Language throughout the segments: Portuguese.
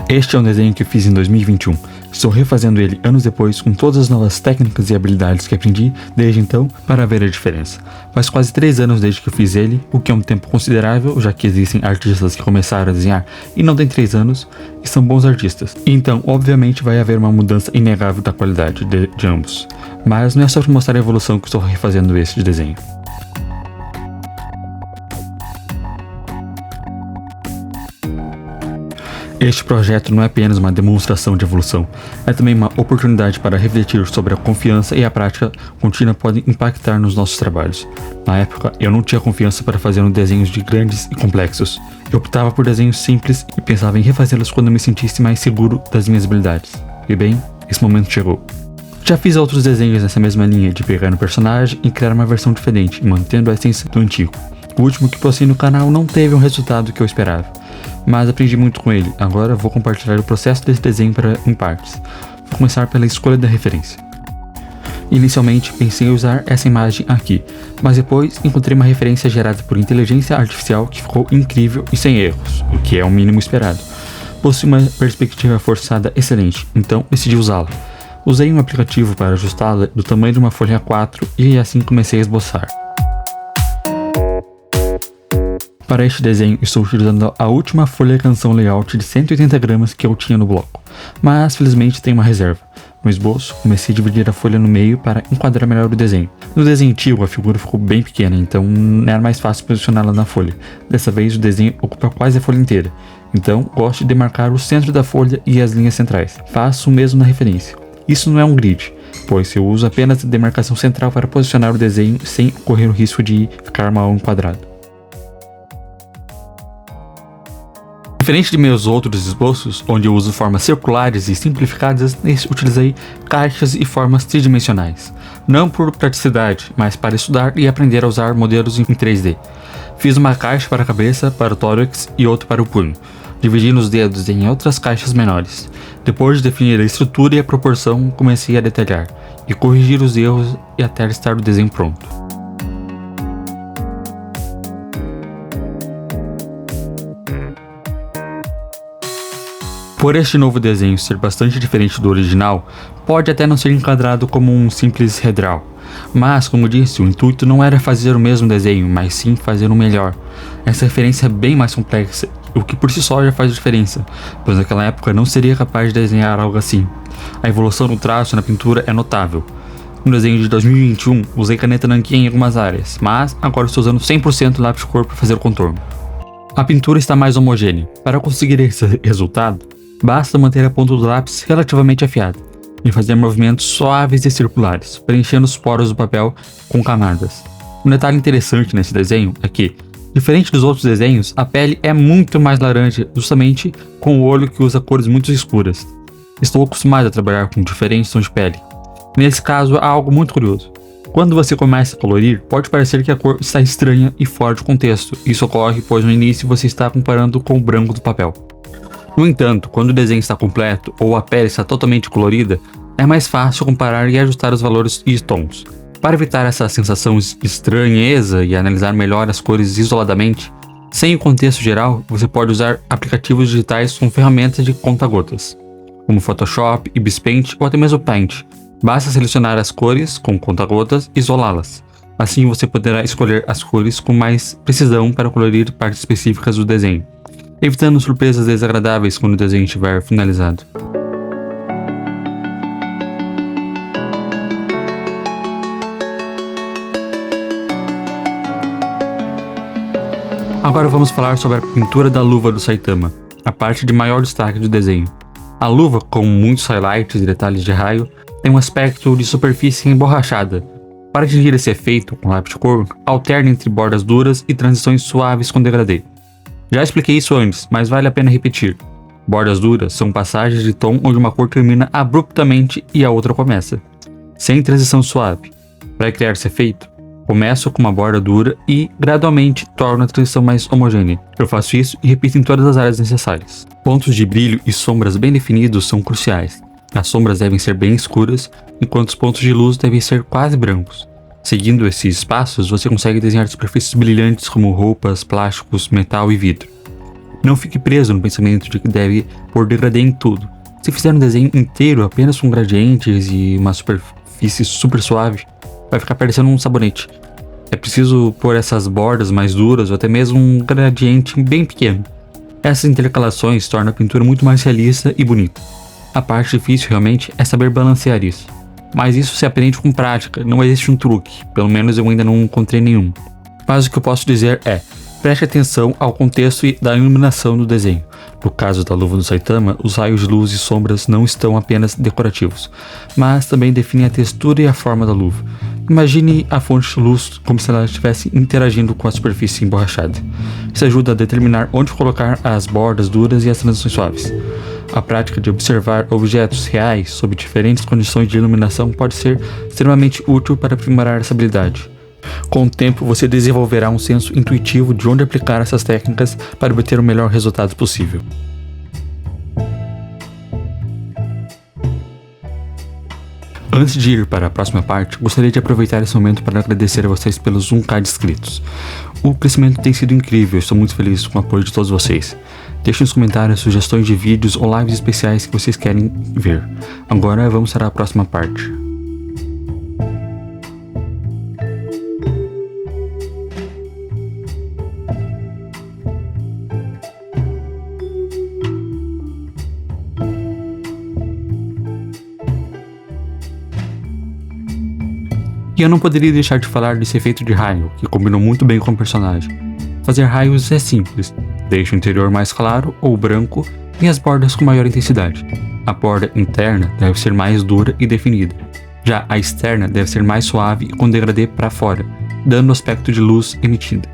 Este é um desenho que eu fiz em 2021. Estou refazendo ele anos depois com todas as novas técnicas e habilidades que aprendi desde então para ver a diferença. Faz quase 3 anos desde que eu fiz ele, o que é um tempo considerável, já que existem artistas que começaram a desenhar e não têm 3 anos e são bons artistas. Então, obviamente, vai haver uma mudança inegável da qualidade de ambos. Mas não é só para mostrar a evolução que estou refazendo este desenho. Este projeto não é apenas uma demonstração de evolução, é também uma oportunidade para refletir sobre a confiança e a prática contínua podem impactar nos nossos trabalhos. Na época, eu não tinha confiança para fazer desenhos de grandes e complexos. Eu optava por desenhos simples e pensava em refazê-los quando eu me sentisse mais seguro das minhas habilidades. E bem, esse momento chegou. Já fiz outros desenhos nessa mesma linha de pegar um personagem e criar uma versão diferente, mantendo a essência do antigo. O último que postei no canal não teve um resultado que eu esperava, mas aprendi muito com ele. Agora vou compartilhar o processo desse desenho em partes. Vou começar pela escolha da referência. Inicialmente pensei em usar essa imagem aqui, mas depois encontrei uma referência gerada por inteligência artificial que ficou incrível e sem erros, o que é o mínimo esperado. Possui uma perspectiva forçada excelente, então decidi usá-la. Usei um aplicativo para ajustá-la do tamanho de uma folha A4 e assim comecei a esboçar. Para este desenho estou utilizando a última folha canção layout de 180 gramas que eu tinha no bloco, mas felizmente tem uma reserva. No esboço, comecei a dividir a folha no meio para enquadrar melhor o desenho. No desenho antigo a figura ficou bem pequena, então era mais fácil posicioná-la na folha. Dessa vez o desenho ocupa quase a folha inteira, então gosto de demarcar o centro da folha e as linhas centrais. Faço o mesmo na referência. Isso não é um grid, pois eu uso apenas a demarcação central para posicionar o desenho sem correr o risco de ficar mal enquadrado. Diferente de meus outros esboços, onde eu uso formas circulares e simplificadas, nesse utilizei caixas e formas tridimensionais. Não por praticidade, mas para estudar e aprender a usar modelos em 3D. Fiz uma caixa para a cabeça, para o tórax e outra para o punho, dividindo os dedos em outras caixas menores. Depois de definir a estrutura e a proporção, comecei a detalhar e corrigir os erros e até estar o desenho pronto. Por este novo desenho ser bastante diferente do original, pode até não ser enquadrado como um simples redraw. Mas, como disse, o intuito não era fazer o mesmo desenho, mas sim fazer um melhor. Essa referência é bem mais complexa, o que por si só já faz diferença, pois naquela época não seria capaz de desenhar algo assim. A evolução no traço e na pintura é notável. No desenho de 2021, usei caneta nanquim em algumas áreas, mas agora estou usando 100% lápis cor para fazer o contorno. A pintura está mais homogênea. Para conseguir esse resultado, basta manter a ponta do lápis relativamente afiada e fazer movimentos suaves e circulares, preenchendo os poros do papel com camadas. Um detalhe interessante nesse desenho é que, diferente dos outros desenhos, a pele é muito mais laranja, justamente com o olho que usa cores muito escuras. Estou acostumado a trabalhar com diferentes tons de pele. Nesse caso, há algo muito curioso. Quando você começa a colorir, pode parecer que a cor está estranha e fora de contexto. Isso ocorre pois no início você está comparando com o branco do papel. No entanto, quando o desenho está completo ou a pele está totalmente colorida, é mais fácil comparar e ajustar os valores e tons. Para evitar essa sensação de estranheza e analisar melhor as cores isoladamente, sem o contexto geral, você pode usar aplicativos digitais com ferramentas de conta-gotas, como Photoshop, Ibis Paint ou até mesmo Paint. Basta selecionar as cores com conta-gotas e isolá-las. Assim você poderá escolher as cores com mais precisão para colorir partes específicas do desenho, evitando surpresas desagradáveis quando o desenho estiver finalizado. Agora vamos falar sobre a pintura da luva do Saitama, a parte de maior destaque do desenho. A luva, com muitos highlights e detalhes de raio, tem um aspecto de superfície emborrachada. Para atingir esse efeito com lápis de cor, alterne entre bordas duras e transições suaves com degradê. Já expliquei isso antes, mas vale a pena repetir. Bordas duras são passagens de tom onde uma cor termina abruptamente e a outra começa, sem transição suave. Para criar esse efeito, começo com uma borda dura e, gradualmente, torno a transição mais homogênea. Eu faço isso e repito em todas as áreas necessárias. Pontos de brilho e sombras bem definidos são cruciais. As sombras devem ser bem escuras, enquanto os pontos de luz devem ser quase brancos. Seguindo esses passos, você consegue desenhar superfícies brilhantes como roupas, plásticos, metal e vidro. Não fique preso no pensamento de que deve pôr degradê em tudo. Se fizer um desenho inteiro apenas com gradientes e uma superfície super suave, vai ficar parecendo um sabonete. É preciso pôr essas bordas mais duras ou até mesmo um gradiente bem pequeno. Essas intercalações tornam a pintura muito mais realista e bonita. A parte difícil realmente é saber balancear isso. Mas isso se aprende com prática, não existe um truque, pelo menos eu ainda não encontrei nenhum. Mas o que eu posso dizer é, preste atenção ao contexto e da iluminação do desenho. No caso da luva do Saitama, os raios de luz e sombras não estão apenas decorativos, mas também definem a textura e a forma da luva. Imagine a fonte de luz como se ela estivesse interagindo com a superfície emborrachada. Isso ajuda a determinar onde colocar as bordas duras e as transições suaves. A prática de observar objetos reais sob diferentes condições de iluminação pode ser extremamente útil para aprimorar essa habilidade. Com o tempo, você desenvolverá um senso intuitivo de onde aplicar essas técnicas para obter o melhor resultado possível. Antes de ir para a próxima parte, gostaria de aproveitar esse momento para agradecer a vocês pelos 1K de inscritos. O crescimento tem sido incrível, estou muito feliz com o apoio de todos vocês. Deixem nos comentários sugestões de vídeos ou lives especiais que vocês querem ver. Agora vamos para a próxima parte. E eu não poderia deixar de falar desse efeito de raio, que combinou muito bem com o personagem. Fazer raios é simples, deixe o interior mais claro ou branco e as bordas com maior intensidade. A borda interna deve ser mais dura e definida, já a externa deve ser mais suave e com degradê para fora, dando o aspecto de luz emitida.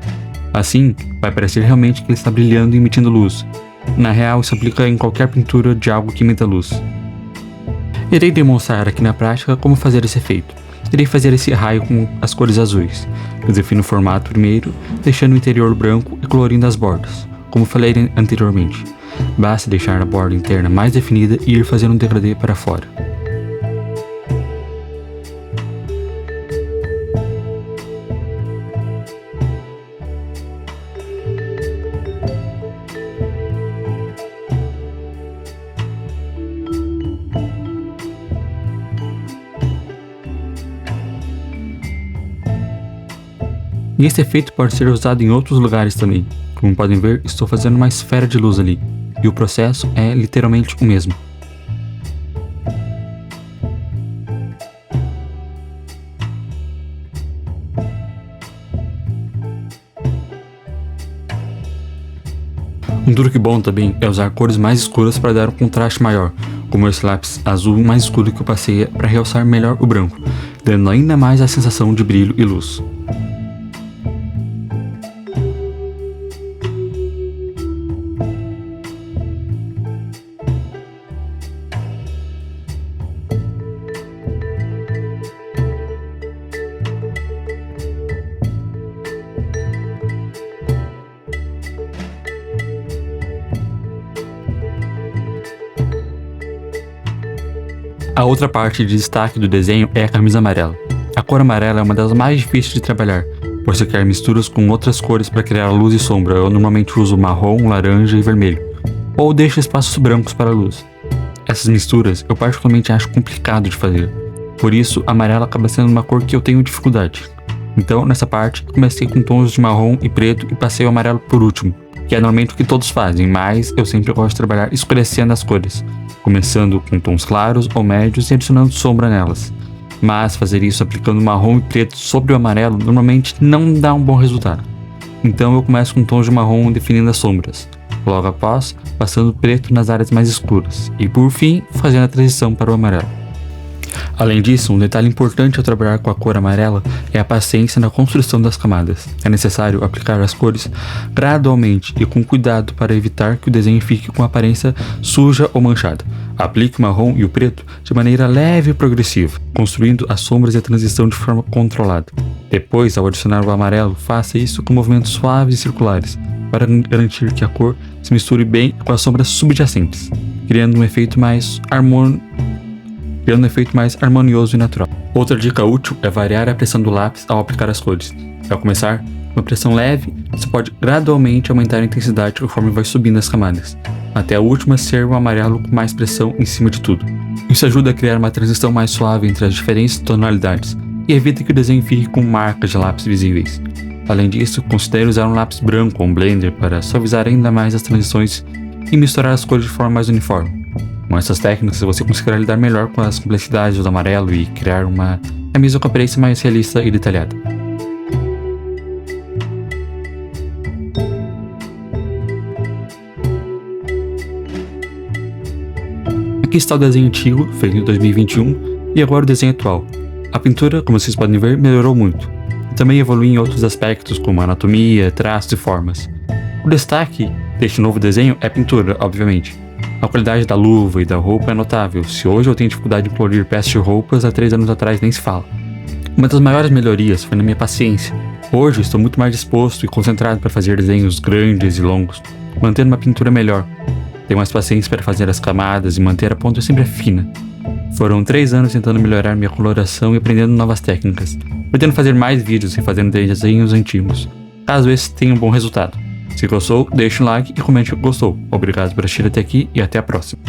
Assim, vai parecer realmente que ele está brilhando e emitindo luz. Na real, isso aplica em qualquer pintura de algo que emita luz. Irei demonstrar aqui na prática como fazer esse efeito. Irei fazer esse raio com as cores azuis. Eu defino o formato primeiro, deixando o interior branco e colorindo as bordas, como falei anteriormente. Basta deixar a borda interna mais definida e ir fazendo um degradê para fora. E esse efeito pode ser usado em outros lugares também. Como podem ver, estou fazendo uma esfera de luz ali, e o processo é literalmente o mesmo. Um truque bom também é usar cores mais escuras para dar um contraste maior, como esse lápis azul mais escuro que eu passei para realçar melhor o branco, dando ainda mais a sensação de brilho e luz. A outra parte de destaque do desenho é a camisa amarela. A cor amarela é uma das mais difíceis de trabalhar, pois requer misturas com outras cores para criar luz e sombra. Eu normalmente uso marrom, laranja e vermelho, ou deixo espaços brancos para a luz. Essas misturas eu particularmente acho complicado de fazer, por isso amarelo acaba sendo uma cor que eu tenho dificuldade. Então nessa parte comecei com tons de marrom e preto e passei o amarelo por último, que é normalmente o que todos fazem, mas eu sempre gosto de trabalhar escurecendo as cores, começando com tons claros ou médios e adicionando sombra nelas. Mas fazer isso aplicando marrom e preto sobre o amarelo normalmente não dá um bom resultado. Então eu começo com tons de marrom definindo as sombras, logo após passando preto nas áreas mais escuras e por fim fazendo a transição para o amarelo. Além disso, um detalhe importante ao trabalhar com a cor amarela é a paciência na construção das camadas. É necessário aplicar as cores gradualmente e com cuidado para evitar que o desenho fique com aparência suja ou manchada. Aplique o marrom e o preto de maneira leve e progressiva, construindo as sombras e a transição de forma controlada. Depois, ao adicionar o amarelo, faça isso com movimentos suaves e circulares, para garantir que a cor se misture bem com as sombras subjacentes, criando um efeito mais harmonioso e natural. Outra dica útil é variar a pressão do lápis ao aplicar as cores. Para começar, Uma pressão leve, você pode gradualmente aumentar a intensidade conforme vai subindo as camadas, até a última ser um amarelo com mais pressão em cima de tudo. Isso ajuda a criar uma transição mais suave entre as diferentes tonalidades e evita que o desenho fique com marcas de lápis visíveis. Além disso, considere usar um lápis branco ou um blender para suavizar ainda mais as transições e misturar as cores de forma mais uniforme. Com essas técnicas, você conseguirá lidar melhor com as complexidades do amarelo e criar uma camisa com aparência mais realista e detalhada. Aqui está o desenho antigo, feito em 2021, e agora o desenho atual. A pintura, como vocês podem ver, melhorou muito. E também evoluiu em outros aspectos, como anatomia, traços e formas. O destaque deste novo desenho é a pintura, obviamente. A qualidade da luva e da roupa é notável. Se hoje eu tenho dificuldade em colorir peças de roupas, há 3 anos atrás nem se fala. Uma das maiores melhorias foi na minha paciência. Hoje estou muito mais disposto e concentrado para fazer desenhos grandes e longos, mantendo uma pintura melhor. Tenho mais paciência para fazer as camadas e manter a ponta sempre fina. Foram 3 anos tentando melhorar minha coloração e aprendendo novas técnicas, pretendo fazer mais vídeos e fazendo desenhos antigos, caso esse tenha um bom resultado. Se gostou, deixe um like e comente o que gostou. Obrigado por assistir até aqui e até a próxima.